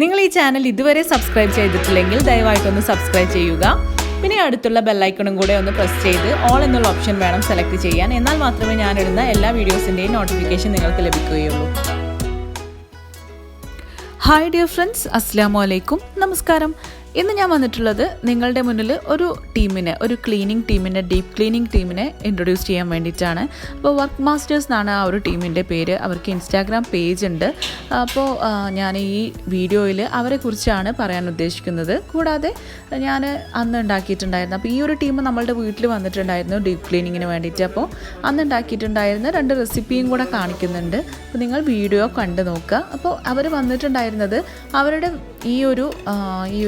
നിങ്ങൾ ഈ ചാനൽ ഇതുവരെ സബ്സ്ക്രൈബ് ചെയ്തിട്ടില്ലെങ്കിൽ ദയവായിട്ടൊന്ന് സബ്സ്ക്രൈബ് ചെയ്യുക. പിന്നെ അടുത്തുള്ള ബെൽ ഐക്കണും കൂടെ ഒന്ന് പ്രസ് ചെയ്ത് ഓൾ എന്നുള്ള ഓപ്ഷൻ വേണം സെലക്ട് ചെയ്യാൻ. എന്നാൽ മാത്രമേ ഞാനിടുന്ന എല്ലാ വീഡിയോസിൻ്റെയും നോട്ടിഫിക്കേഷൻ നിങ്ങൾക്ക് ലഭിക്കുകയുള്ളൂ. ഹായ് ഡിയർ ഫ്രണ്ട്സ്, അസ്സലാമു അലൈക്കും, നമസ്കാരം. ഇന്ന് ഞാൻ വന്നിട്ടുള്ളത് നിങ്ങളുടെ മുന്നിൽ ഒരു ക്ലീനിങ് ടീമിനെ, ഡീപ്പ് ക്ലീനിങ് ടീമിനെ ഇൻട്രൊഡ്യൂസ് ചെയ്യാൻ വേണ്ടിയിട്ടാണ്. അപ്പോൾ വർക്ക് മാസ്റ്റേഴ്സ് എന്നാണ് ആ ഒരു ടീമിൻ്റെ പേര്. അവർക്ക് ഇൻസ്റ്റാഗ്രാം പേജ് ഉണ്ട്. അപ്പോൾ ഞാൻ ഈ വീഡിയോയിൽ അവരെക്കുറിച്ചാണ് പറയാൻ ഉദ്ദേശിക്കുന്നത്. കൂടാതെ ഞാൻ അന്ന് ഉണ്ടാക്കിയിട്ടുണ്ടായിരുന്നു, അപ്പോൾ ഈ ഒരു ടീം നമ്മളുടെ വീട്ടിൽ വന്നിട്ടുണ്ടായിരുന്നു ഡീപ്പ് ക്ലീനിങ്ങിന് വേണ്ടിയിട്ട്. അപ്പോൾ അന്ന് ഉണ്ടാക്കിയിട്ടുണ്ടായിരുന്ന 2 റെസിപ്പിയും കൂടെ കാണിക്കുന്നുണ്ട്. അപ്പോൾ നിങ്ങൾ വീഡിയോ കണ്ടു നോക്കുക. അപ്പോൾ അവർ വന്നിട്ടുണ്ടായിരുന്നത് അവരുടെ ഈ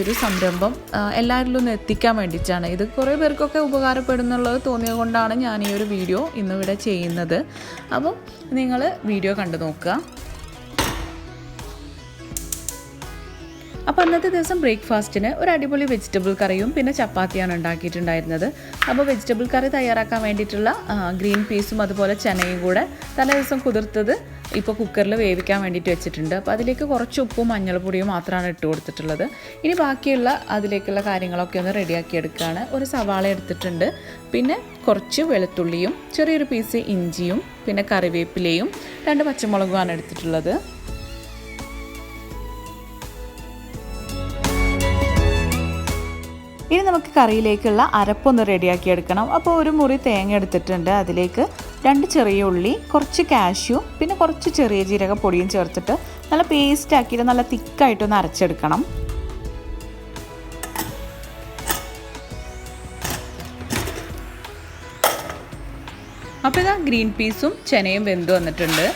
ഒരു സംരംഭം എല്ലാവരിലും ഒന്ന് എത്തിക്കാൻ വേണ്ടിയിട്ടാണ്. ഇത് കുറേ പേർക്കൊക്കെ ഉപകാരപ്പെടുന്നുള്ളത് തോന്നിയത് കൊണ്ടാണ് ഞാൻ ഈ ഒരു വീഡിയോ ഇന്നിവിടെ ചെയ്യുന്നത്. അപ്പോൾ നിങ്ങൾ വീഡിയോ കണ്ടു നോക്കുക. അപ്പോൾ അന്നത്തെ ദിവസം ബ്രേക്ക്ഫാസ്റ്റിന് ഒരു അടിപൊളി വെജിറ്റബിൾ കറിയും പിന്നെ ചപ്പാത്തിയാണ് ഉണ്ടാക്കിയിട്ടുണ്ടായിരുന്നത്. അപ്പോൾ വെജിറ്റബിൾ കറി തയ്യാറാക്കാൻ വേണ്ടിയിട്ടുള്ള ഗ്രീൻ പീസും അതുപോലെ ചനയും കൂടെ തലേ ദിവസം കുതിർത്തത് ഇപ്പോൾ കുക്കറിൽ വേവിക്കാൻ വേണ്ടിയിട്ട് വെച്ചിട്ടുണ്ട്. അപ്പോൾ അതിലേക്ക് കുറച്ച് ഉപ്പും മഞ്ഞൾപ്പൊടിയും മാത്രമാണ് ഇട്ട് കൊടുത്തിട്ടുള്ളത്. ഇനി ബാക്കിയുള്ള അതിലേക്കുള്ള കാര്യങ്ങളൊക്കെ ഒന്ന് റെഡിയാക്കി എടുക്കുകയാണ്. ഒരു സവാള എടുത്തിട്ടുണ്ട്, പിന്നെ കുറച്ച് വെളുത്തുള്ളിയും ചെറിയൊരു പീസ് ഇഞ്ചിയും പിന്നെ കറിവേപ്പിലയും 2 പച്ചമുളകുമാണ് എടുത്തിട്ടുള്ളത്. ഇനി നമുക്ക് കറിയിലേക്കുള്ള അരപ്പൊന്ന് റെഡിയാക്കി എടുക്കണം. അപ്പോൾ ഒരു മുറി തേങ്ങ എടുത്തിട്ടുണ്ട്, അതിലേക്ക് 2 ചെറിയ ഉള്ളി, കുറച്ച് കാഷ്യൂ, പിന്നെ കുറച്ച് ചെറിയ ജീരക പൊടിയും ചേർത്തിട്ട് നല്ല പേസ്റ്റ് ആക്കിയിട്ട് നല്ല തിക്കായിട്ടൊന്ന് അരച്ചെടുക്കണം. അപ്പോൾ ഇതാ ഗ്രീൻ പീസും ചനയും വെന്ത് വന്നിട്ടുണ്ട്.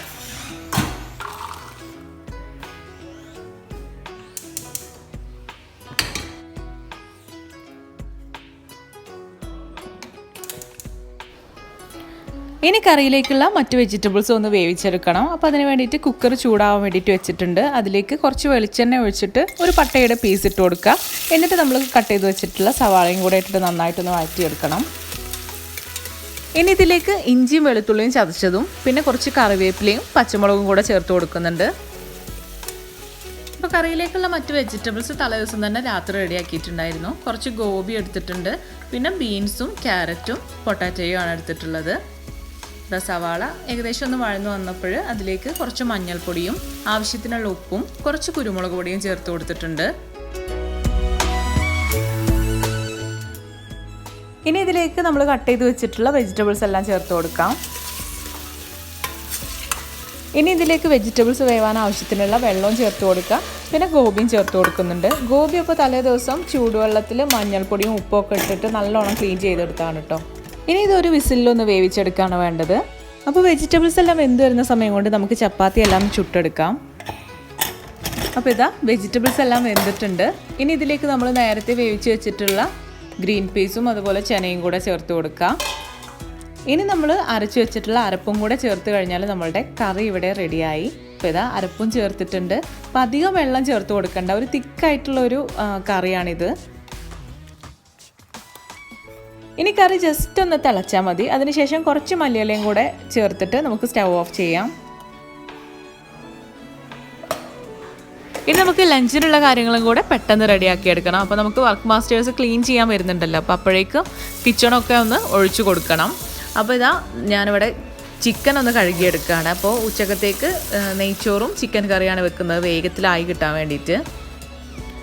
ഇനി കറിയിലേക്കുള്ള മറ്റ് വെജിറ്റബിൾസ് ഒന്ന് വേവിച്ചെടുക്കണം. അപ്പോൾ അതിന് വേണ്ടിയിട്ട് കുക്കർ ചൂടാവാൻ വേണ്ടിയിട്ട് വെച്ചിട്ടുണ്ട്. അതിലേക്ക് കുറച്ച് വെളിച്ചെണ്ണ ഒഴിച്ചിട്ട് ഒരു പട്ടയുടെ പീസ് ഇട്ട് കൊടുക്കുക. എന്നിട്ട് നമ്മൾ കട്ട് ചെയ്ത് വെച്ചിട്ടുള്ള സവാളയും കൂടെ ഇട്ടിട്ട് നന്നായിട്ടൊന്ന് വഴറ്റിയെടുക്കണം. ഇനി ഇതിലേക്ക് ഇഞ്ചിയും വെളുത്തുള്ളിയും ചതച്ചതും പിന്നെ കുറച്ച് കറിവേപ്പിലയും പച്ചമുളകും കൂടെ ചേർത്ത് കൊടുക്കുന്നുണ്ട്. അപ്പോൾ കറിയിലേക്കുള്ള മറ്റ് വെജിറ്റബിൾസ് തലേ ദിവസം തന്നെ രാത്രി റെഡിയാക്കിയിട്ടുണ്ടായിരുന്നു. കുറച്ച് ഗോബി എടുത്തിട്ടുണ്ട്, പിന്നെ ബീൻസും ക്യാരറ്റും പൊട്ടാറ്റോയും ആണ് എടുത്തിട്ടുള്ളത്. സവാള ഏകദേശം ഒന്ന് വഴന്നു വന്നപ്പോൾ അതിലേക്ക് കുറച്ച് മഞ്ഞൾപ്പൊടിയും ആവശ്യത്തിനുള്ള ഉപ്പും കുറച്ച് കുരുമുളക് പൊടിയും ചേർത്ത് കൊടുത്തിട്ടുണ്ട്. ഇനി ഇതിലേക്ക് നമ്മൾ കട്ട് ചെയ്ത് വെച്ചിട്ടുള്ള വെജിറ്റബിൾസ് എല്ലാം ചേർത്ത് കൊടുക്കാം. ഇനി ഇതിലേക്ക് വെജിറ്റബിൾസ് വേവാൻ ആവശ്യത്തിനുള്ള വെള്ളവും ചേർത്ത് കൊടുക്കുക. പിന്നെ ഗോപിയും ചേർത്ത് കൊടുക്കുന്നുണ്ട്. ഗോപി അപ്പോൾ തലേ ദിവസം ചൂടുവെള്ളത്തിൽ മഞ്ഞൾപ്പൊടിയും ഉപ്പും ഒക്കെ ഇട്ടിട്ട് നല്ലോണം ക്ലീൻ ചെയ്തെടുത്താണ് കേട്ടോ. ഇനി ഇതൊരു വിസിലൊന്ന് വേവിച്ചെടുക്കുകയാണ് വേണ്ടത്. അപ്പോൾ വെജിറ്റബിൾസ് എല്ലാം വെന്ത് വരുന്ന സമയം കൊണ്ട് നമുക്ക് ചപ്പാത്തി എല്ലാം ചുട്ടെടുക്കാം. അപ്പോൾ ഇതാ വെജിറ്റബിൾസ് എല്ലാം വെന്തിട്ടുണ്ട്. ഇനി ഇതിലേക്ക് നമ്മൾ നേരത്തെ വേവിച്ച് വെച്ചിട്ടുള്ള ഗ്രീൻ പീസും അതുപോലെ ചനയും കൂടെ ചേർത്ത് കൊടുക്കാം. ഇനി നമ്മൾ അരച്ച് വെച്ചിട്ടുള്ള അരപ്പും കൂടെ ചേർത്ത് കഴിഞ്ഞാൽ നമ്മളുടെ കറി ഇവിടെ റെഡിയായി. അപ്പോൾ ഇതാ അരപ്പും ചേർത്തിട്ടുണ്ട്. അപ്പോൾ അധികം വെള്ളം ചേർത്ത് കൊടുക്കേണ്ട ഒരു തിക്കായിട്ടുള്ളൊരു കറിയാണിത്. ഇനി കറി ജസ്റ്റ് ഒന്ന് തിളച്ചാൽ മതി. അതിനുശേഷം കുറച്ച് മല്ലിയിലയും കൂടെ ചേർത്തിട്ട് നമുക്ക് സ്റ്റൗ ഓഫ് ചെയ്യാം. ഇനി നമുക്ക് ലഞ്ചിനുള്ള കാര്യങ്ങളും കൂടെ പെട്ടെന്ന് റെഡിയാക്കി എടുക്കണം. അപ്പോൾ നമുക്ക് വർക്ക് മാസ്റ്റേഴ്സ് ക്ലീൻ ചെയ്യാൻ വരുന്നുണ്ടല്ലോ, അപ്പോൾ അപ്പോഴേക്കും കിച്ചണൊക്കെ ഒന്ന് ഒഴിച്ചു കൊടുക്കണം. അപ്പോൾ ഇതാ ഞാനിവിടെ ചിക്കൻ ഒന്ന് കഴുകിയെടുക്കുകയാണ്. അപ്പോൾ ഉച്ചക്കത്തേക്ക് നെയ്ച്ചോറും ചിക്കൻ കറിയാണ് വെക്കുന്നത്, വേഗത്തിലായി കിട്ടാൻ വേണ്ടിയിട്ട്.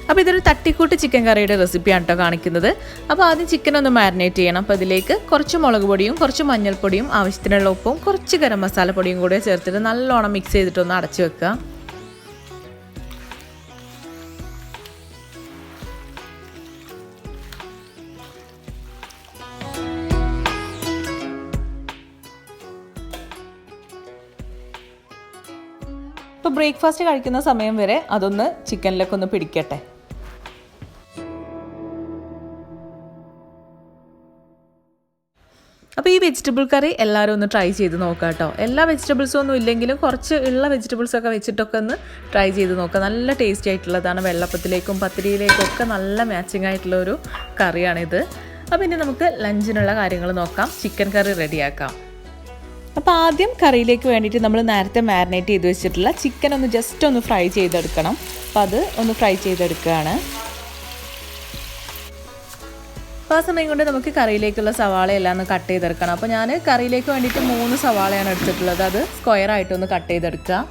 അപ്പോൾ ഇതൊരു തട്ടിക്കൂട്ട് ചിക്കൻ കറിയുടെ റെസിപ്പിയാണ് കേട്ടോ കാണിക്കുന്നത്. അപ്പോൾ ആദ്യം ചിക്കൻ ഒന്ന് മാരിനേറ്റ് ചെയ്യണം. അപ്പോൾ അതിലേക്ക് കുറച്ച് മുളക് പൊടിയും കുറച്ച് മഞ്ഞൾപ്പൊടിയും ആവശ്യത്തിനുള്ള ഉപ്പും കുറച്ച് ഗരം മസാല പൊടിയും കൂടെ ചേർത്തിട്ട് നല്ലോണം മിക്സ് ചെയ്തിട്ടൊന്ന് അടച്ചു വെക്കുക. ഇപ്പോൾ ബ്രേക്ക്ഫാസ്റ്റ് കഴിക്കുന്ന സമയം വരെ അതൊന്ന് ചിക്കനിലേക്ക് ഒന്ന് പിടിക്കട്ടെ. അപ്പോൾ ഈ വെജിറ്റബിൾ കറി എല്ലാവരും ഒന്ന് ട്രൈ ചെയ്ത് നോക്കാം കേട്ടോ. എല്ലാ വെജിറ്റബിൾസും ഒന്നും ഇല്ലെങ്കിലും കുറച്ച് ഉള്ള വെജിറ്റബിൾസൊക്കെ വെച്ചിട്ടൊക്കെ ഒന്ന് ട്രൈ ചെയ്ത് നോക്കാം. നല്ല ടേസ്റ്റി ആയിട്ടുള്ളതാണ്. വെള്ളപ്പത്തിലേക്കും പത്തിരിയിലേക്കും ഒക്കെ നല്ല മാച്ചിങ് ആയിട്ടുള്ളൊരു കറിയാണിത്. അപ്പോൾ ഇനി നമുക്ക് ലഞ്ചിനുള്ള കാര്യങ്ങൾ നോക്കാം. ചിക്കൻ കറി റെഡിയാക്കാം. അപ്പോൾ ആദ്യം കറിയിലേക്ക് വേണ്ടിയിട്ട് നമ്മൾ നേരത്തെ മാരിനേറ്റ് ചെയ്ത് വെച്ചിട്ടുള്ള ചിക്കൻ ഒന്ന് ജസ്റ്റ് ഒന്ന് ഫ്രൈ ചെയ്തെടുക്കണം. അപ്പോൾ അത് ഒന്ന് ഫ്രൈ ചെയ്തെടുക്കുകയാണ്. അപ്പോൾ ആ സമയം കൊണ്ട് നമുക്ക് കറിയിലേക്കുള്ള സവാളയെല്ലാം ഒന്ന് കട്ട് ചെയ്തെടുക്കണം. അപ്പോൾ ഞാൻ കറിയിലേക്ക് വേണ്ടിയിട്ട് 3 സവാളയാണ് എടുത്തിട്ടുള്ളത്. അത് സ്ക്വയറായിട്ടൊന്ന് കട്ട് ചെയ്തെടുക്കുക.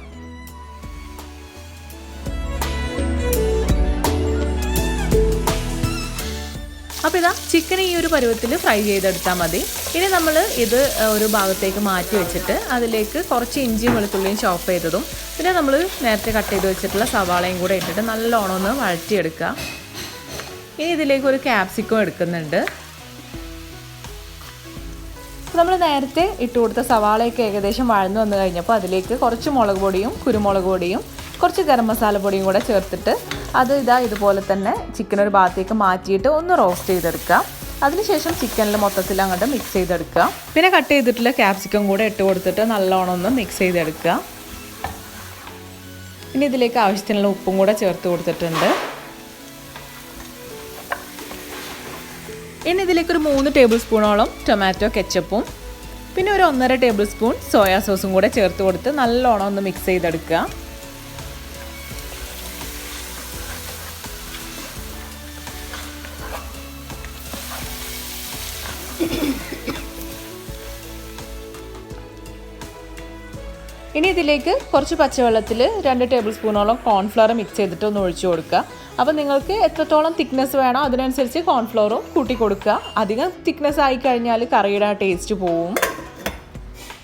അപ്പോൾ ഇതാ ചിക്കൻ ഈ ഒരു പരുവത്തിൽ ഫ്രൈ ചെയ്തെടുത്താൽ മതി. ഇനി നമ്മൾ ഇത് ഒരു ഭാഗത്തേക്ക് മാറ്റി വെച്ചിട്ട് അതിലേക്ക് കുറച്ച് ഇഞ്ചിയും വെളുത്തുള്ളിയും ചോപ്പ് ചെയ്തതും പിന്നെ നമ്മൾ നേരത്തെ കട്ട് ചെയ്ത് വെച്ചിട്ടുള്ള സവാളയും കൂടെ ഇട്ടിട്ട് നല്ലോണം ഒന്ന് വഴറ്റിയെടുക്കുക. ഇനി ഇതിലേക്ക് ഒരു ക്യാപ്സിക്കം എടുക്കുന്നുണ്ട്. നമ്മൾ നേരത്തെ ഇട്ട് കൊടുത്ത സവാളയൊക്കെ ഏകദേശം വഴന്നു വന്നു കഴിഞ്ഞപ്പോൾ അതിലേക്ക് കുറച്ച് മുളക് പൊടിയും കുരുമുളക് പൊടിയും കുറച്ച് ഗരം മസാല പൊടിയും കൂടെ ചേർത്തിട്ട് അത് ഇതുപോലെ തന്നെ ചിക്കൻ ഒരു ഭാഗത്തേക്ക് മാറ്റിയിട്ട് ഒന്ന് റോസ്റ്റ് ചെയ്തെടുക്കുക. അതിനുശേഷം ചിക്കനിൽ മൊത്തത്തിൽ അങ്ങോട്ട് മിക്സ് ചെയ്തെടുക്കുക. പിന്നെ കട്ട് ചെയ്തിട്ടുള്ള ക്യാപ്സിക്കം കൂടെ ഇട്ട് കൊടുത്തിട്ട് നല്ലോണം ഒന്ന് മിക്സ് ചെയ്തെടുക്കുക. ഇനി ഇതിലേക്ക് ആവശ്യത്തിനുള്ള ഉപ്പും കൂടെ ചേർത്ത് കൊടുത്തിട്ടുണ്ട്. ഇനി ഇതിലേക്ക് ഒരു 3 ടേബിൾ സ്പൂണോളം ടൊമാറ്റോ കെച്ചപ്പും പിന്നെ ഒരു 1.5 ടേബിൾ സ്പൂൺ സോയാ സോസും കൂടെ ചേർത്ത് കൊടുത്ത് നല്ലോണം ഒന്ന് മിക്സ് ചെയ്തെടുക്കുക. ഇനി ഇതിലേക്ക് കുറച്ച് പച്ചവെള്ളത്തിൽ 2 ടേബിൾ സ്പൂണോളം കോൺഫ്ലവർ മിക്സ് ചെയ്തിട്ട് ഒന്ന് ഒഴിച്ചു കൊടുക്കുക. അപ്പോൾ നിങ്ങൾക്ക് എത്രത്തോളം തിക്നെസ് വേണോ അതിനനുസരിച്ച് കോൺഫ്ലവറും കൂട്ടി കൊടുക്കുക. അധികം തിക്നെസ് ആയി കഴിഞ്ഞാൽ കറിയുടെ ടേസ്റ്റ് പോവും.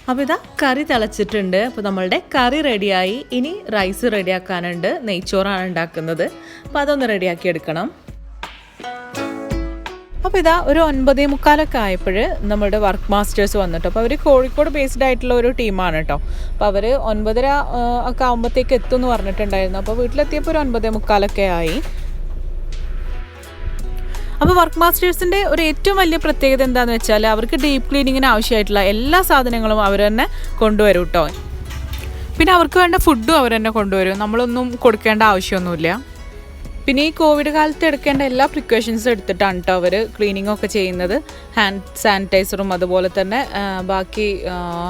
അപ്പോൾ ഇതാ കറി തിളച്ചിട്ടുണ്ട്. അപ്പോൾ നമ്മളുടെ കറി റെഡിയായി. ഇനി റൈസ് റെഡിയാക്കാനുണ്ട്. നെയ്ച്ചോറാണ് ഉണ്ടാക്കുന്നത്. അപ്പോൾ അതൊന്ന് റെഡിയാക്കി എടുക്കണം. അപ്പോൾ ഇതാ ഒരു 9:45 ആയപ്പോൾ നമ്മുടെ വർക്ക് മാസ്റ്റേഴ്സ് വന്നിട്ട് അപ്പോൾ അവർ കോഴിക്കോട് ബേസ്ഡ് ആയിട്ടുള്ള ഒരു ടീമാണ് കേട്ടോ. അപ്പോൾ അവർ 9:30 ഒക്കെ ആകുമ്പോഴത്തേക്ക് എത്തുമെന്ന് പറഞ്ഞിട്ടുണ്ടായിരുന്നു. അപ്പോൾ വീട്ടിലെത്തിയപ്പോൾ ഒരു 9:45 ആയി. അപ്പോൾ വർക്ക് മാസ്റ്റേഴ്സിൻ്റെ ഒരു ഏറ്റവും വലിയ പ്രത്യേകത എന്താണെന്ന് വെച്ചാൽ അവർക്ക് ഡീപ്പ് ക്ലീനിങ്ങിന് ആവശ്യമായിട്ടുള്ള എല്ലാ സാധനങ്ങളും അവർ തന്നെ കൊണ്ടുവരും കേട്ടോ. പിന്നെ അവർക്ക് വേണ്ട ഫുഡും അവർ തന്നെ കൊണ്ടുവരും. നമ്മളൊന്നും കൊടുക്കേണ്ട ആവശ്യമൊന്നുമില്ല. പിന്നെ ഈ കോവിഡ് കാലത്ത് എടുക്കേണ്ട എല്ലാ പ്രിക്കോഷൻസും എടുത്തിട്ടാണ് കേട്ടോ അവർ ക്ലീനിങ് ഒക്കെ ചെയ്യുന്നത്. ഹാൻഡ് സാനിറ്റൈസറും അതുപോലെ തന്നെ ബാക്കി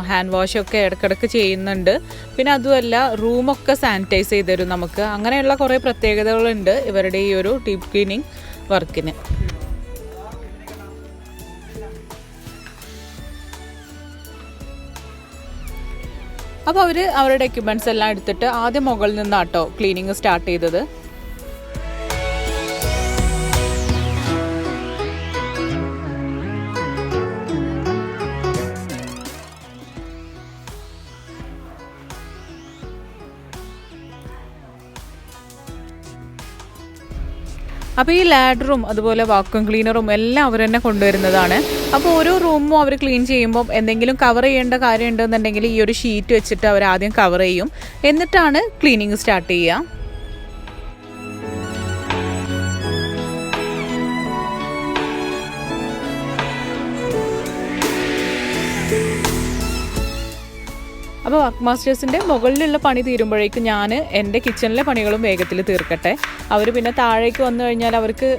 ഹാൻഡ് വാഷൊക്കെ ഇടയ്ക്കിടയ്ക്ക് ചെയ്യുന്നുണ്ട്. പിന്നെ അതുമല്ല റൂമൊക്കെ സാനിറ്റൈസ് ചെയ്ത് തരും നമുക്ക്. അങ്ങനെയുള്ള കുറേ പ്രത്യേകതകളുണ്ട് ഇവരുടെ ഈ ഒരു ഡീപ്പ് ക്ലീനിങ് വർക്കിന്. അപ്പോൾ അവർ അവരുടെ എക്യുപ്മെൻറ്റ്സ് എല്ലാം എടുത്തിട്ട് ആദ്യം മുകളിൽ നിന്നാട്ടോ ക്ലീനിങ് സ്റ്റാർട്ട് ചെയ്തത്. അപ്പോൾ ഈ ലാഡറും അതുപോലെ വാക്യൂം ക്ലീനറും എല്ലാം അവർ തന്നെ കൊണ്ടുവരുന്നതാണ്. അപ്പോൾ ഓരോ റൂമും അവർ ക്ലീൻ ചെയ്യുമ്പോൾ എന്തെങ്കിലും കവർ ചെയ്യേണ്ട കാര്യം ഉണ്ടെന്നുണ്ടെങ്കിൽ ഈ ഒരു ഷീറ്റ് വെച്ചിട്ട് അവർ ആദ്യം കവർ ചെയ്യും. എന്നിട്ടാണ് ക്ലീനിങ് സ്റ്റാർട്ട് ചെയ്യുക. അപ്പോൾ വർക്ക് മാസ്റ്റേഴ്സിൻ്റെ മുകളിലുള്ള പണി തീരുമ്പോഴേക്കും ഞാൻ എൻ്റെ കിച്ചണിലെ പണികളും വേഗത്തിൽ തീർക്കട്ടെ. അവർ പിന്നെ താഴേക്ക് വന്നു കഴിഞ്ഞാൽ അവർക്ക്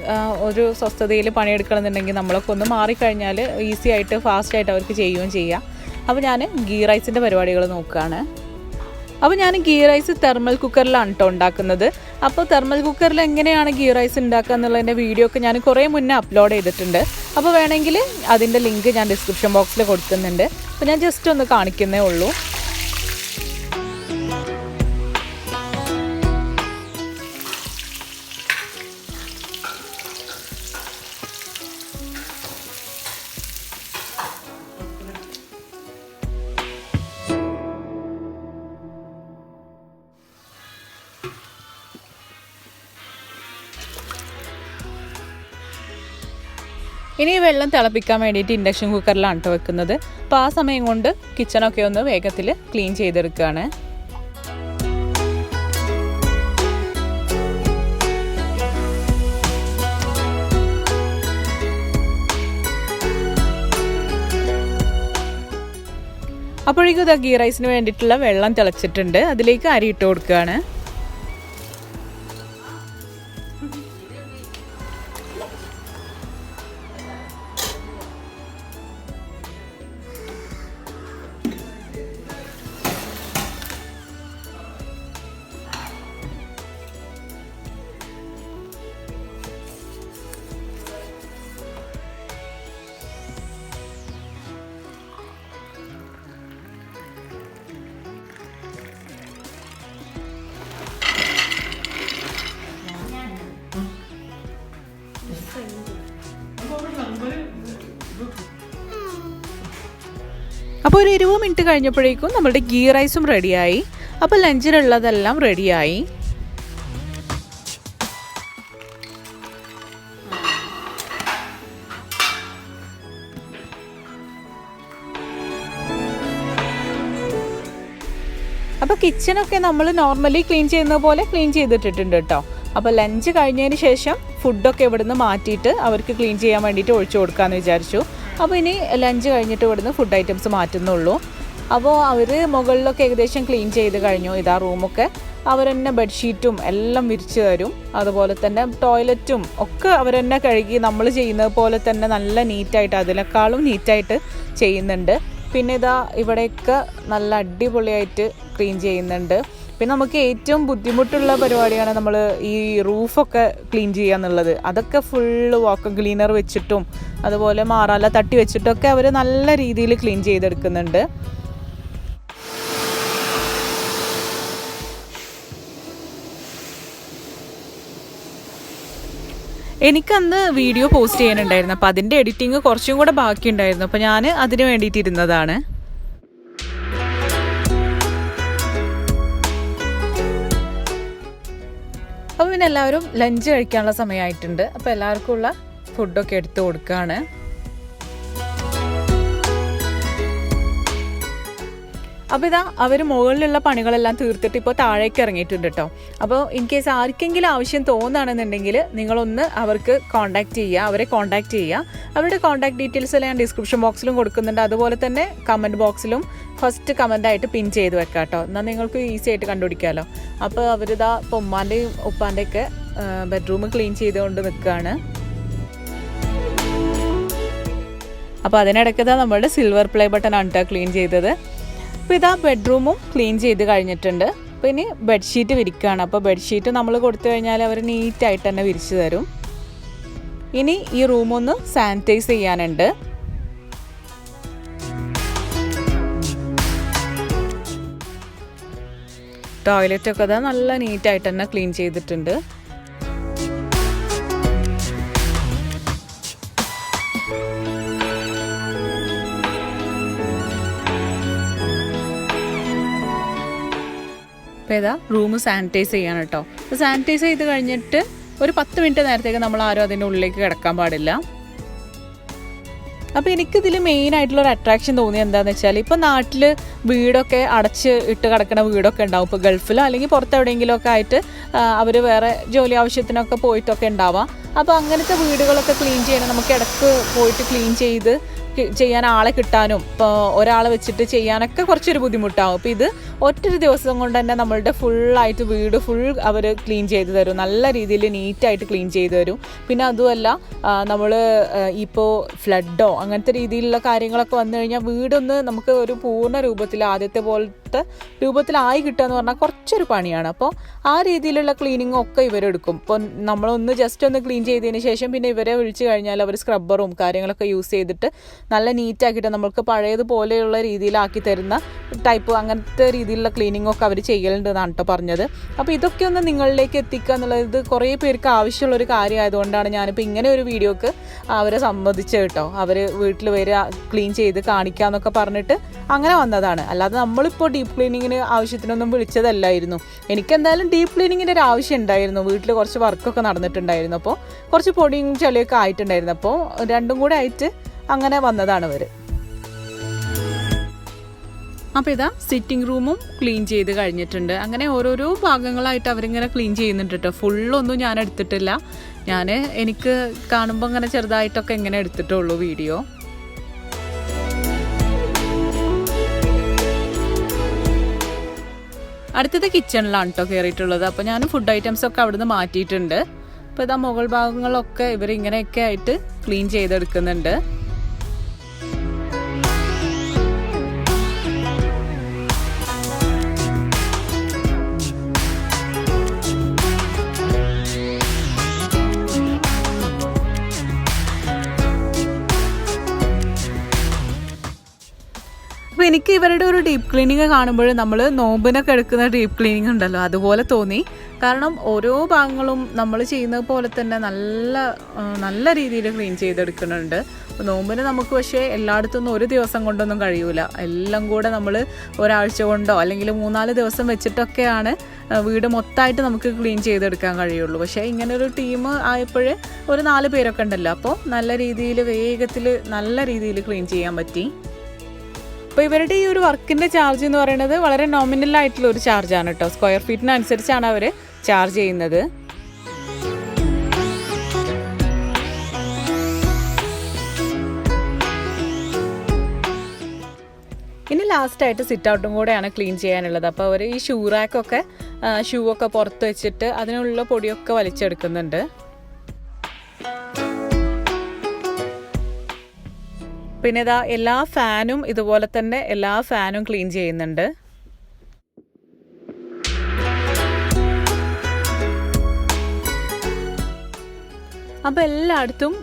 ഒരു സ്വസ്ഥതയിൽ പണിയെടുക്കണമെന്നുണ്ടെങ്കിൽ നമ്മളൊക്കെ ഒന്ന് മാറിക്കഴിഞ്ഞാൽ ഈസി ആയിട്ട് ഫാസ്റ്റായിട്ട് അവർക്ക് ചെയ്യുകയും ചെയ്യാം. അപ്പോൾ ഞാൻ ഗീ റൈസിൻ്റെ പരിപാടികൾ നോക്കുകയാണ്. അപ്പോൾ ഞാൻ ഗീ റൈസ് തെർമൽ കുക്കറിലാണ് കേട്ടോ ഉണ്ടാക്കുന്നത്. അപ്പോൾ തെർമൽ കുക്കറിൽ എങ്ങനെയാണ് ഗീ റൈസ് ഉണ്ടാക്കുക എന്നുള്ളതിൻ്റെ വീഡിയോ ഒക്കെ ഞാൻ കുറേ മുന്നേ അപ്ലോഡ് ചെയ്തിട്ടുണ്ട്. അപ്പോൾ വേണമെങ്കിൽ അതിൻ്റെ ലിങ്ക് ഞാൻ ഡിസ്ക്രിപ്ഷൻ ബോക്സിൽ കൊടുക്കുന്നുണ്ട്. അപ്പോൾ ഞാൻ ജസ്റ്റ് ഒന്ന് കാണിക്കുന്നേ ഉള്ളൂ. ഇനി വെള്ളം തിളപ്പിക്കാൻ വേണ്ടിയിട്ട് ഇൻഡക്ഷൻ കുക്കറിലാണ് കേട്ടോ വെക്കുന്നത്. അപ്പോൾ ആ സമയം കൊണ്ട് കിച്ചണൊക്കെ ഒന്ന് വേഗത്തിൽ ക്ലീൻ ചെയ്തെടുക്കുകയാണ്. അപ്പോഴേക്കും ഇതാ ഗീ റൈസിന് വേണ്ടിയിട്ടുള്ള വെള്ളം തിളച്ചിട്ടുണ്ട്. അതിലേക്ക് അരി ഇട്ട് കൊടുക്കുകയാണ്. അപ്പോൾ ഒരു 20 മിനിറ്റ് കഴിഞ്ഞപ്പോഴേക്കും നമ്മുടെ ഗീ റൈസും റെഡിയായി. അപ്പോൾ ലഞ്ചിനുള്ളതെല്ലാം റെഡിയായി. അപ്പോൾ കിച്ചണൊക്കെ നമ്മൾ നോർമലി ക്ലീൻ ചെയ്യുന്ന പോലെ ക്ലീൻ ചെയ്തിട്ടിട്ടുണ്ട് കേട്ടോ. അപ്പോൾ ലഞ്ച് കഴിഞ്ഞതിന് ശേഷം ഫുഡൊക്കെ ഇവിടുന്ന് മാറ്റിയിട്ട് അവർക്ക് ക്ലീൻ ചെയ്യാൻ വേണ്ടിയിട്ട് ഒഴിച്ചു കൊടുക്കാമെന്ന് വിചാരിച്ചു. അപ്പോൾ ഇനി ലഞ്ച് കഴിഞ്ഞിട്ട് ഇവിടുന്ന് ഫുഡ് ഐറ്റംസ് മാറ്റുന്നുള്ളൂ. അപ്പോൾ അവർ മുകളിലൊക്കെ ഏകദേശം ക്ലീൻ ചെയ്ത് കഴിഞ്ഞു. ഇതാ റൂമൊക്കെ അവർ തന്നെ ബെഡ്ഷീറ്റും എല്ലാം വിരിച്ച് തരും. അതുപോലെ തന്നെ ടോയ്ലറ്റും ഒക്കെ അവർ തന്നെ കഴുകി നമ്മൾ ചെയ്യുന്നത് പോലെ തന്നെ നല്ല നീറ്റായിട്ട്, അതിനേക്കാളും നീറ്റായിട്ട് ചെയ്യുന്നുണ്ട്. പിന്നെ ഇതാ ഇവിടെയൊക്കെ നല്ല അടിപൊളിയായിട്ട് ക്ലീൻ ചെയ്യുന്നുണ്ട്. പിന്നെ നമുക്ക് ഏറ്റവും ബുദ്ധിമുട്ടുള്ള പരിപാടിയാണ് നമ്മൾ ഈ റൂഫൊക്കെ ക്ലീൻ ചെയ്യുക എന്നുള്ളത്. അതൊക്കെ ഫുള്ള് വാക്വം ക്ലീനർ വെച്ചിട്ടും അതുപോലെ മാറാല തട്ടി വെച്ചിട്ടൊക്കെ അവർ നല്ല രീതിയിൽ ക്ലീൻ ചെയ്തെടുക്കുന്നുണ്ട്. എനിക്കന്ന് വീഡിയോ പോസ്റ്റ് ചെയ്യാനുണ്ടായിരുന്നു. അപ്പോൾ അതിൻ്റെ എഡിറ്റിങ് കുറച്ചും കൂടെ ബാക്കിയുണ്ടായിരുന്നു. അപ്പോൾ ഞാൻ അതിന് വേണ്ടിയിട്ടിരുന്നതാണ്. അപ്പോൾ പിന്നെ എല്ലാവരും ലഞ്ച് കഴിക്കാനുള്ള സമയമായിട്ടുണ്ട്. അപ്പോൾ എല്ലാവർക്കും ഉള്ള ഫുഡൊക്കെ എടുത്ത് കൊടുക്കുകയാണ്. അപ്പോൾ ഇതാ അവർ മുകളിലുള്ള പണികളെല്ലാം തീർത്തിട്ട് ഇപ്പോൾ താഴേക്ക് ഇറങ്ങിയിട്ടുണ്ട് കേട്ടോ. അപ്പോൾ ഇൻ കേസ് ആർക്കെങ്കിലും ആവശ്യം തോന്നുകയാണെന്നുണ്ടെങ്കിൽ നിങ്ങളൊന്ന് അവർക്ക് അവരെ കോൺടാക്റ്റ് ചെയ്യുക. അവരുടെ കോൺടാക്ട് ഡീറ്റെയിൽസ് എല്ലാം ഞാൻ ഡിസ്ക്രിപ്ഷൻ ബോക്സിലും കൊടുക്കുന്നുണ്ട്. അതുപോലെ തന്നെ കമൻറ്റ് ബോക്സിലും ഫസ്റ്റ് കമൻ്റായിട്ട് പിൻ ചെയ്ത് വെക്കാം കേട്ടോ. എന്നാൽ നിങ്ങൾക്ക് ഈസി ആയിട്ട് കണ്ടുപിടിക്കാമല്ലോ. അപ്പോൾ അവരിതാ ഇപ്പോൾ ഉമ്മാൻ്റെയും ഉപ്പാൻ്റെയൊക്കെ ബെഡ്റൂം ക്ലീൻ ചെയ്തുകൊണ്ട് നിൽക്കുകയാണ്. അപ്പോൾ അതിനിടയ്ക്ക് നമ്മളുടെ സിൽവർ പ്ലേ ബട്ടൺ ആണ് ക്ലീൻ ചെയ്തത്. അപ്പോൾ ഇതാ ബെഡ്റൂമും ക്ലീൻ ചെയ്ത് കഴിഞ്ഞിട്ടുണ്ട്. അപ്പോൾ ഇനി ബെഡ്ഷീറ്റ് വിരിക്കുകയാണ്. അപ്പോൾ ബെഡ്ഷീറ്റ് നമ്മൾ കൊടുത്തു കഴിഞ്ഞാൽ അവർ നീറ്റായിട്ട് തന്നെ വിരിച്ചു തരും. ഇനി ഈ റൂമൊന്ന് സാനിറ്റൈസ് ചെയ്യാനുണ്ട്. ടോയ്ലറ്റൊക്കെ അതാ നല്ല നീറ്റായിട്ട് തന്നെ ക്ലീൻ ചെയ്തിട്ടുണ്ട്. അപ്പോൾ ഇതാ റൂം സാനിറ്റൈസ് ചെയ്യണം കേട്ടോ. അപ്പോൾ സാനിറ്റൈസ് ചെയ്ത് കഴിഞ്ഞിട്ട് ഒരു 10 മിനിറ്റ് നേരത്തേക്ക് നമ്മൾ ആരും അതിൻ്റെ ഉള്ളിലേക്ക് കിടക്കാൻ പാടില്ല. അപ്പോൾ എനിക്കിതിൽ മെയിനായിട്ടുള്ളൊരു അട്രാക്ഷൻ തോന്നിയത് എന്താണെന്ന് വെച്ചാൽ, ഇപ്പോൾ നാട്ടിൽ വീടൊക്കെ അടച്ച് ഇട്ട് കിടക്കുന്ന വീടൊക്കെ ഉണ്ടാവും. ഇപ്പോൾ ഗൾഫിലോ അല്ലെങ്കിൽ പുറത്തെവിടെയെങ്കിലുമൊക്കെ ആയിട്ട് അവർ വേറെ ജോലി ആവശ്യത്തിനൊക്കെ പോയിട്ടൊക്കെ ഉണ്ടാവാം. അപ്പോൾ അങ്ങനത്തെ വീടുകളൊക്കെ ക്ലീൻ ചെയ്യണം. നമുക്ക് ഇടയ്ക്ക് പോയിട്ട് ക്ലീൻ ചെയ്യാൻ ആളെ കിട്ടാനും ഇപ്പോൾ ഒരാളെ വെച്ചിട്ട് ചെയ്യാനൊക്കെ കുറച്ചൊരു ബുദ്ധിമുട്ടാവും. അപ്പോൾ ഇത് ഒറ്റൊരു ദിവസം കൊണ്ട് തന്നെ നമ്മളുടെ ഫുള്ളായിട്ട് വീട് അവർ ക്ലീൻ ചെയ്ത് തരും. നല്ല രീതിയിൽ നീറ്റായിട്ട് ക്ലീൻ ചെയ്ത് തരും. പിന്നെ അതുമല്ല നമ്മൾ ഇപ്പോൾ ഫ്ലഡോ അങ്ങനത്തെ രീതിയിലുള്ള കാര്യങ്ങളൊക്കെ വന്നു കഴിഞ്ഞാൽ വീടൊന്ന് നമുക്ക് ഒരു പൂർണ്ണ രൂപത്തിൽ ആദ്യത്തെ പോലത്തെ രൂപത്തിലായി കിട്ടുക എന്ന് പറഞ്ഞാൽ കുറച്ചൊരു പണിയാണ്. അപ്പോൾ ആ രീതിയിലുള്ള ക്ലീനിങ് ഒക്കെ ഇവരെടുക്കും. ഇപ്പോൾ നമ്മളൊന്ന് ജസ്റ്റ് ഒന്ന് ക്ലീൻ ചെയ്തതിന് ശേഷം പിന്നെ ഇവരെ വിളിച്ചു കഴിഞ്ഞാൽ അവർ സ്ക്രബ്ബറും കാര്യങ്ങളൊക്കെ യൂസ് ചെയ്തിട്ട് നല്ല നീറ്റാക്കിയിട്ട് നമുക്ക് പഴയതുപോലെയുള്ള രീതിയിലാക്കി തരുന്ന ടൈപ്പ് അങ്ങനത്തെ രീതിയിലുള്ള ക്ലീനിങ് ഒക്കെ അവർ ചെയ്യലുണ്ടെന്നാണ് കേട്ടോ പറഞ്ഞത്. അപ്പോൾ ഇതൊക്കെ ഒന്ന് നിങ്ങളിലേക്ക് എത്തിക്കുക എന്നുള്ളത് കുറേ പേർക്ക് ആവശ്യമുള്ളൊരു കാര്യമായതുകൊണ്ടാണ് ഞാനിപ്പോൾ ഇങ്ങനെ ഒരു വീഡിയോക്ക് അവരെ സമ്മതിച്ചത് കേട്ടോ. അവർ വീട്ടിൽ വരിക ക്ലീൻ ചെയ്ത് കാണിക്കാമെന്നൊക്കെ പറഞ്ഞിട്ട് അങ്ങനെ വന്നതാണ്. അല്ലാതെ നമ്മളിപ്പോൾ ഡീപ്പ് ക്ലീനിങ്ങിന് ആവശ്യത്തിനൊന്നും വിളിച്ചതല്ലായിരുന്നു. എനിക്കെന്തായാലും ഡീപ്പ് ക്ലീനിങ്ങിൻ്റെ ഒരു ആവശ്യം ഉണ്ടായിരുന്നു. വീട്ടിൽ കുറച്ച് വർക്കൊക്കെ നടന്നിട്ടുണ്ടായിരുന്നു. അപ്പോൾ കുറച്ച് പൊടിയും ചെളിയൊക്കെ ആയിട്ടുണ്ടായിരുന്നു. അപ്പോൾ രണ്ടും കൂടെ ആയിട്ട് അങ്ങനെ വന്നതാണ് അവർ. അപ്പോൾ ഇതാ സിറ്റിംഗ് റൂമും ക്ലീൻ ചെയ്ത് കഴിഞ്ഞിട്ടുണ്ട്. അങ്ങനെ ഓരോരോ ഭാഗങ്ങളായിട്ട് അവരിങ്ങനെ ക്ലീൻ ചെയ്യുന്നുണ്ട് കേട്ടോ. ഫുള്ളൊന്നും ഞാൻ എടുത്തിട്ടില്ല. എനിക്ക് കാണുമ്പോൾ അങ്ങനെ ചെറുതായിട്ടൊക്കെ ഇങ്ങനെ എടുത്തിട്ടുള്ളൂ വീഡിയോ. അടുത്തത് കിച്ചണിലാണ് കേട്ടോ കയറിയിട്ടുള്ളത്. അപ്പോൾ ഞാൻ ഫുഡ് ഐറ്റംസൊക്കെ അവിടുന്ന് മാറ്റിയിട്ടുണ്ട്. അപ്പോൾ ഇതാ മുകൾ ഭാഗങ്ങളൊക്കെ ഇവരിങ്ങനെയൊക്കെ ആയിട്ട് ക്ലീൻ ചെയ്തെടുക്കുന്നുണ്ട്. അപ്പോൾ എനിക്ക് ഇവരുടെ ഒരു ഡീപ്പ് ക്ലീനിങ് കാണുമ്പോൾ നമ്മൾ നോമ്പിനൊക്കെ എടുക്കുന്ന ഡീപ്പ് ക്ലീനിങ് ഉണ്ടല്ലോ അതുപോലെ തോന്നി. കാരണം ഓരോ ഭാഗങ്ങളും നമ്മൾ ചെയ്യുന്നത് പോലെ തന്നെ നല്ല രീതിയിൽ ക്ലീൻ ചെയ്തെടുക്കുന്നുണ്ട്. നോമ്പിന് നമുക്ക് പക്ഷേ എല്ലായിടത്തുനിന്നും ഒരു ദിവസം കൊണ്ടൊന്നും കഴിയൂല. എല്ലാം കൂടെ നമ്മൾ ഒരാഴ്ച കൊണ്ടോ അല്ലെങ്കിൽ 3-4 ദിവസം വെച്ചിട്ടൊക്കെയാണ് വീട് മൊത്തമായിട്ട് നമുക്ക് ക്ലീൻ ചെയ്തെടുക്കാൻ കഴിയുള്ളൂ. പക്ഷേ ഇങ്ങനൊരു ടീം ആയപ്പോഴേ ഒരു 4 പേരൊക്കെ ഉണ്ടല്ലോ, അപ്പോൾ നല്ല രീതിയിൽ വേഗത്തിൽ നല്ല രീതിയിൽ ക്ലീൻ ചെയ്യാൻ പറ്റി. അപ്പോൾ ഇവരുടെ ഈ ഒരു വർക്കിൻ്റെ ചാർജ് എന്ന് പറയുന്നത് വളരെ നോമിനൽ ആയിട്ടുള്ള ഒരു ചാർജാണ് കേട്ടോ. സ്ക്വയർ ഫീറ്റിനനുസരിച്ചാണ് അവർ ചാർജ് ചെയ്യുന്നത്. ഇനി ലാസ്റ്റായിട്ട് സിറ്റ് ഔട്ടും കൂടെയാണ് ക്ലീൻ ചെയ്യാനുള്ളത്. അപ്പോൾ അവർ ഈ ഷൂ റാക്കൊക്കെ ഷൂ ഒക്കെ പുറത്ത് വെച്ചിട്ട് അതിനുള്ള പൊടിയൊക്കെ വലിച്ചെടുക്കുന്നുണ്ട്. പിന്നെ ഇതാ എല്ലാ ഫാനും ഇതുപോലെ തന്നെ എല്ലാ ഫാനും ക്ലീൻ ചെയ്യുന്നുണ്ട്. അപ്പോൾ എല്ലായിടത്തും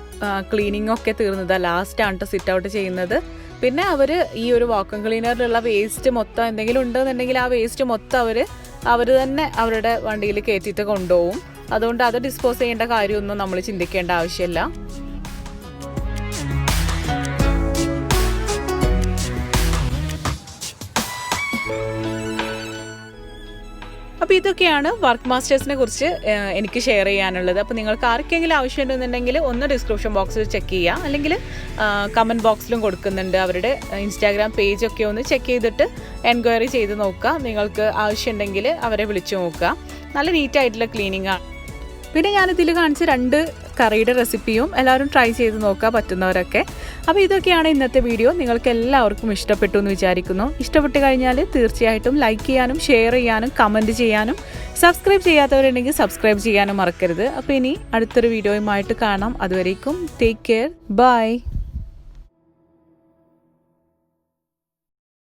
ക്ലീനിങ് ഒക്കെ തീർന്നതാണ്. ലാസ്റ്റാണ് കേട്ടോ സിറ്റ് ഔട്ട് ചെയ്യുന്നത്. പിന്നെ അവർ ഈ ഒരു വാക്വം ക്ലീനറിലുള്ള വേസ്റ്റ് മൊത്തം എന്തെങ്കിലും ഉണ്ടെന്നുണ്ടെങ്കിൽ ആ വേസ്റ്റ് മൊത്തം അവർ തന്നെ അവരുടെ വണ്ടിയിൽ കയറ്റിയിട്ട് കൊണ്ടുപോകും. അതുകൊണ്ട് അത് ഡിസ്പോസ് ചെയ്യേണ്ട കാര്യമൊന്നും നമ്മൾ ചിന്തിക്കേണ്ട ആവശ്യമില്ല. അപ്പോൾ ഇതൊക്കെയാണ് വർക്ക് മാസ്റ്റേഴ്സിനെ കുറിച്ച് എനിക്ക് ഷെയർ ചെയ്യാനുള്ളത്. അപ്പോൾ നിങ്ങൾക്ക് ആർക്കെങ്കിലും ആവശ്യമുണ്ടെന്നുണ്ടെങ്കിൽ ഒന്ന് ഡിസ്ക്രിപ്ഷൻ ബോക്സിൽ ചെക്ക് ചെയ്യുക, അല്ലെങ്കിൽ കമൻറ്റ് ബോക്സിലും കൊടുക്കുന്നുണ്ട്. അവരുടെ ഇൻസ്റ്റാഗ്രാം പേജൊക്കെ ഒന്ന് ചെക്ക് ചെയ്തിട്ട് എൻക്വയറി ചെയ്ത് നോക്കുക. നിങ്ങൾക്ക് ആവശ്യമുണ്ടെങ്കിൽ അവരെ വിളിച്ചു നോക്കുക. നല്ല നീറ്റായിട്ടുള്ള ക്ലീനിങ് ആണ്. പിന്നെ ഞാനിതിൽ കാണിച്ച 2 കറിയുടെ റെസിപ്പിയും എല്ലാവരും ട്രൈ ചെയ്ത് നോക്കുക പറ്റുന്നവരൊക്കെ. അപ്പോൾ ഇതൊക്കെയാണ് ഇന്നത്തെ വീഡിയോ. നിങ്ങൾക്ക് എല്ലാവർക്കും ഇഷ്ടപ്പെട്ടു എന്ന് വിചാരിക്കുന്നു. ഇഷ്ടപ്പെട്ട് കഴിഞ്ഞാൽ തീർച്ചയായിട്ടും ലൈക്ക് ചെയ്യാനും ഷെയർ ചെയ്യാനും കമൻറ്റ് ചെയ്യാനും സബ്സ്ക്രൈബ് ചെയ്യാത്തവരുണ്ടെങ്കിൽ സബ്സ്ക്രൈബ് ചെയ്യാനും മറക്കരുത്. അപ്പോൾ ഇനി അടുത്തൊരു വീഡിയോയുമായിട്ട് കാണാം. അതുവരേക്കും ടേക്ക് കെയർ, ബൈ.